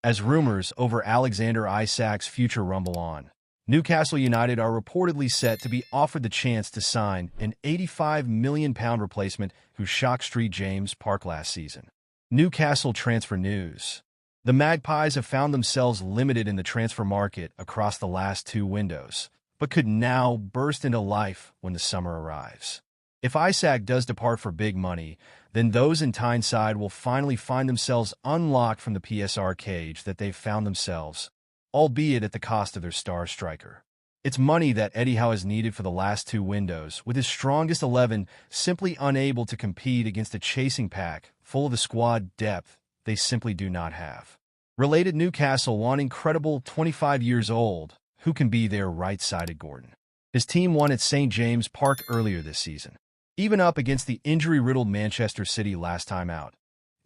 As rumors over Alexander Isak's future rumble on, Newcastle United are reportedly set to be offered the chance to sign an £85 million replacement who shocked St James Park last season. Newcastle transfer news. The Magpies have found themselves limited in the transfer market across the last two windows, but could now burst into life when the summer arrives. If Isak does depart for big money, then those in Tyneside will finally find themselves unlocked from the PSR cage that they've found themselves, albeit at the cost of their star striker. It's money that Eddie Howe has needed for the last two windows, with his strongest 11 simply unable to compete against a chasing pack full of the squad depth they simply do not have. Related, Newcastle want incredible 25 years old, who can be their right-sided Gordon. His team won at St James Park earlier this season. Even up against the injury-riddled Manchester City last time out,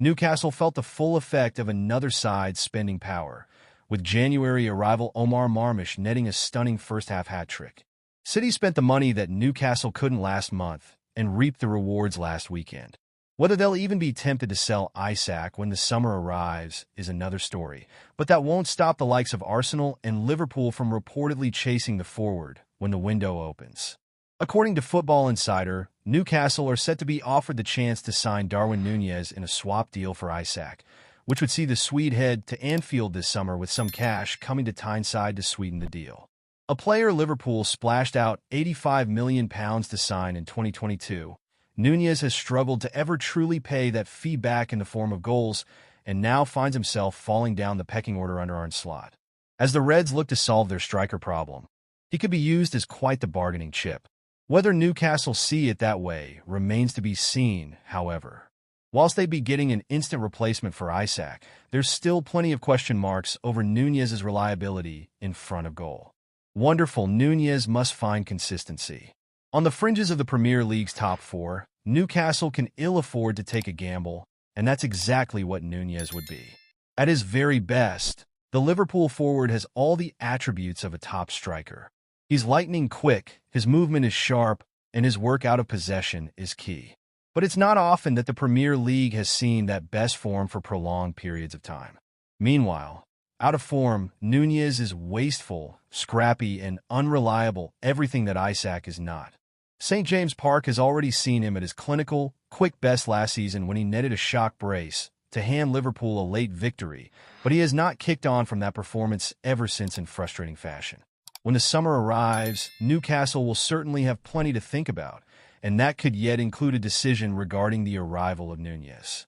Newcastle felt the full effect of another side's spending power, with January arrival Omar Marmish netting a stunning first-half hat-trick. City spent the money that Newcastle couldn't last month and reaped the rewards last weekend. Whether they'll even be tempted to sell Isak when the summer arrives is another story, but that won't stop the likes of Arsenal and Liverpool from reportedly chasing the forward when the window opens. According to Football Insider, Newcastle are set to be offered the chance to sign Darwin Núñez in a swap deal for Isak, which would see the Swede head to Anfield this summer with some cash coming to Tyneside to sweeten the deal. A player Liverpool splashed out £85 million to sign in 2022, Núñez has struggled to ever truly pay that fee back in the form of goals and now finds himself falling down the pecking order under Arne Slot. As the Reds look to solve their striker problem, he could be used as quite the bargaining chip. Whether Newcastle see it that way remains to be seen, however. Whilst they'd be getting an instant replacement for Isak, there's still plenty of question marks over Núñez's reliability in front of goal. Wonderful, Núñez must find consistency. On the fringes of the Premier League's top four, Newcastle can ill afford to take a gamble, and that's exactly what Núñez would be. At his very best, the Liverpool forward has all the attributes of a top striker. He's lightning quick, his movement is sharp, and his work out of possession is key. But it's not often that the Premier League has seen that best form for prolonged periods of time. Meanwhile, out of form, Núñez is wasteful, scrappy, and unreliable, everything that Isak is not. St James Park has already seen him at his clinical, quick best last season when he netted a shock brace to hand Liverpool a late victory, but he has not kicked on from that performance ever since in frustrating fashion. When the summer arrives, Newcastle will certainly have plenty to think about, and that could yet include a decision regarding the arrival of Núñez.